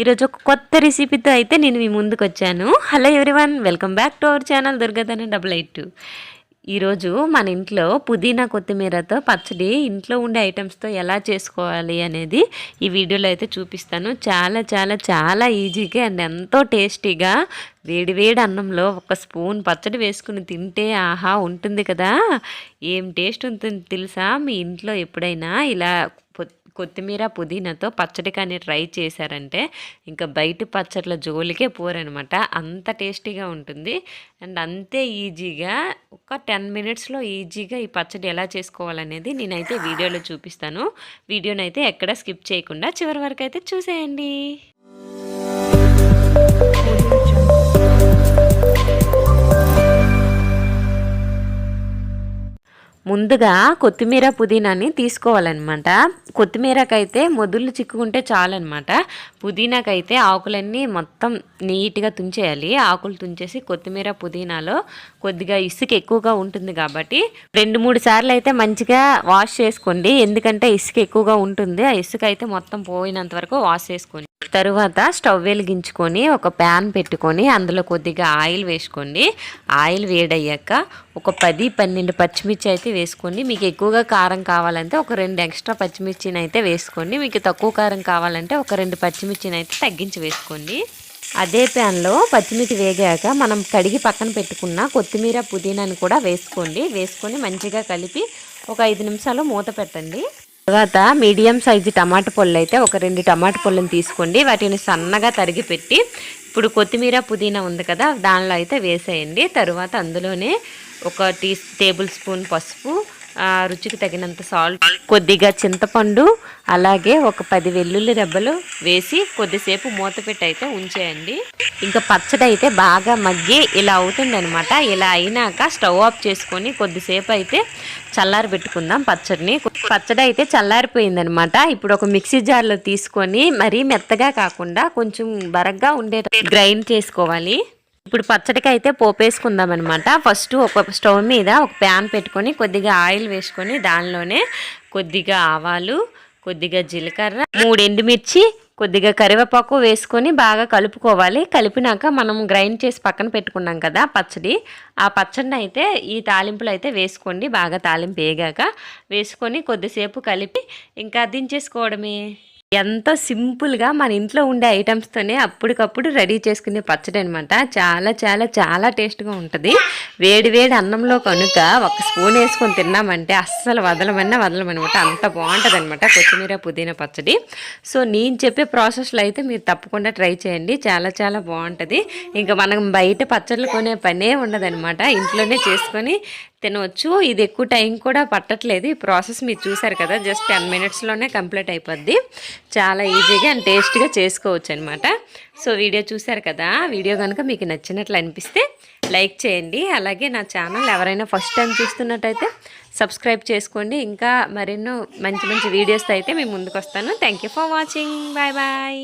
ఈరోజు ఒక కొత్త రెసిపీతో అయితే నేను మీ ముందుకు వచ్చాను. Hello everyone, welcome back to our channel Durgadhana 882. ఈరోజు మన ఇంట్లో పుదీనా కొత్తిమీరతో పచ్చడి ఇంట్లో ఉండే ఐటమ్స్తో ఎలా చేసుకోవాలి అనేది ఈ వీడియోలో అయితే చూపిస్తాను. చాలా చాలా చాలా ఈజీగా అండ్ ఎంతో టేస్టీగా వేడి వేడి అన్నంలో ఒక స్పూన్ పచ్చడి వేసుకుని తింటే ఆహా ఉంటుంది కదా. ఏం టేస్ట్ ఉంటుంది తెలుసా? మీ ఇంట్లో ఎప్పుడైనా ఇలా కొత్తిమీర పుదీనాతో పచ్చడి కానీ ట్రై చేశారంటే ఇంకా బయట పచ్చట్ల జోలికే పోరనమాట. అంత టేస్టీగా ఉంటుంది అండ్ అంతే ఈజీగా ఒక 10 మినిట్స్లో ఈజీగా ఈ పచ్చడి ఎలా చేసుకోవాలనేది నేనైతే వీడియోలో చూపిస్తాను. వీడియోనైతే ఎక్కడ స్కిప్ చేయకుండా చివరి వరకు అయితే చూసేయండి. ముందుగా కొత్తిమీర పుదీనాని తీసుకోవాలన్నమాట. కొత్తిమీరకైతే మొదలు చిక్కుకుంటే చాలన్నమాట. పుదీనాకైతే ఆకులన్నీ మొత్తం నీట్గా తుంచేయాలి. ఆకులు తుంచేసి కొత్తిమీర పుదీనాలో కొద్దిగా ఇసుక ఎక్కువగా ఉంటుంది కాబట్టి 2-3 సార్లు అయితే మంచిగా వాష్ చేసుకోండి. ఎందుకంటే ఇసుక ఎక్కువగా ఉంటుంది. ఆ ఇసుక అయితే మొత్తం పోయినంత వరకు వాష్ చేసుకోండి. తరువాత స్టవ్ వెలిగించుకొని ఒక ప్యాన్ పెట్టుకొని అందులో కొద్దిగా ఆయిల్ వేసుకోండి. ఆయిల్ వేడయ్యాక ఒక 10-12 పచ్చిమిర్చి అయితే వేసుకోండి. మీకు ఎక్కువగా కారం కావాలంటే ఒక 2 ఎక్స్ట్రా పచ్చిమిర్చిని అయితే వేసుకోండి. మీకు తక్కువ కారం కావాలంటే ఒక 2 పచ్చిమిర్చిని అయితే తగ్గించి వేసుకోండి. అదే ప్యాన్లో పచ్చిమిర్చి వేగాక మనం కడిగి పక్కన పెట్టుకున్న కొత్తిమీర పుదీనాని కూడా వేసుకోండి. వేసుకొని మంచిగా కలిపి ఒక 5 నిమిషాలు మూత పెట్టండి. తర్వాత మీడియం సైజు టమాటా పళ్ళు అయితే ఒక 2 టమాటా పళ్ళని తీసుకోండి. వాటిని సన్నగా తరిగి పెట్టి ఇప్పుడు కొత్తిమీర పుదీనా ఉంది కదా దానిలో అయితే వేసేయండి. తరువాత అందులోనే ఒక టేబుల్ స్పూన్ పసుపు, రుచికి తగినంత సాల్ట్, కొద్దిగా చింతపండు, అలాగే ఒక 10 వెల్లుల్లి రెబ్బలు వేసి కొద్దిసేపు మూత పెట్టి అయితే ఉంచేయండి. ఇంకా పచ్చడి అయితే బాగా మగ్గి ఇలా అవుతుంది అనమాట. ఇలా అయినాక స్టవ్ ఆఫ్ చేసుకొని కొద్దిసేపు అయితే చల్లారి పెట్టుకుందాం పచ్చడిని. పచ్చడి అయితే చల్లారిపోయిందనమాట. ఇప్పుడు ఒక మిక్సీ జార్లో తీసుకొని మరీ మెత్తగా కాకుండా కొంచెం బరగ్గా ఉండే గ్రైండ్ చేసుకోవాలి. ఇప్పుడు పచ్చడికి అయితే పోపేసుకుందాం అనమాట. ఫస్ట్ ఒక స్టవ్ మీద ఒక ప్యాన్ పెట్టుకొని కొద్దిగా ఆయిల్ వేసుకొని దానిలోనే కొద్దిగా ఆవాలు, కొద్దిగా జీలకర్ర, 3 ఎండుమిర్చి, కొద్దిగా కరివేపాకు వేసుకొని బాగా కలుపుకోవాలి. కలిపినాక మనం గ్రైండ్ చేసి పక్కన పెట్టుకున్నాం కదా పచ్చడి, ఆ పచ్చడిని అయితే ఈ తాలింపులు అయితే వేసుకోండి. బాగా తాలింపు వేగాక వేసుకొని కొద్దిసేపు కలిపి ఇంకా దించేసుకోవడమే. ఎంతో సింపుల్గా మన ఇంట్లో ఉండే ఐటమ్స్తోనే అప్పటికప్పుడు రెడీ చేసుకునే పచ్చడి అనమాట. చాలా చాలా చాలా టేస్ట్గా ఉంటుంది. వేడి వేడి అన్నంలో కనుక ఒక స్పూన్ వేసుకొని తిన్నామంటే అస్సలు వదలమనమాట. అంత బాగుంటుంది అనమాట కొత్తిమీర పుదీనా పచ్చడి. సో నేను చెప్పే ప్రాసెస్లో అయితే మీరు తప్పకుండా ట్రై చేయండి. చాలా చాలా బాగుంటుంది. ఇంకా మనం బయట పచ్చళ్ళు కొనే పనే ఉండదనమాట. ఇంట్లోనే చేసుకొని తినవచ్చు. ఇది ఎక్కువ టైం కూడా పట్టట్లేదు. ఈ ప్రాసెస్ మీరు చూసారు కదా, జస్ట్ 10 మినిట్స్లోనే కంప్లీట్ అయిపోద్ది. చాలా ఈజీగా అండ్ టేస్ట్గా చేసుకోవచ్చు అనమాట. సో వీడియో చూసారు కదా, వీడియో కనుక మీకు నచ్చినట్లు అనిపిస్తే లైక్ చేయండి. అలాగే నా ఛానల్ ఎవరైనా ఫస్ట్ టైం చూస్తున్నట్టయితే సబ్స్క్రైబ్ చేసుకోండి. ఇంకా మరెన్నో మంచి మంచి వీడియోస్తో అయితే మేము ముందుకు వస్తాను. Thank you for watching. Bye bye.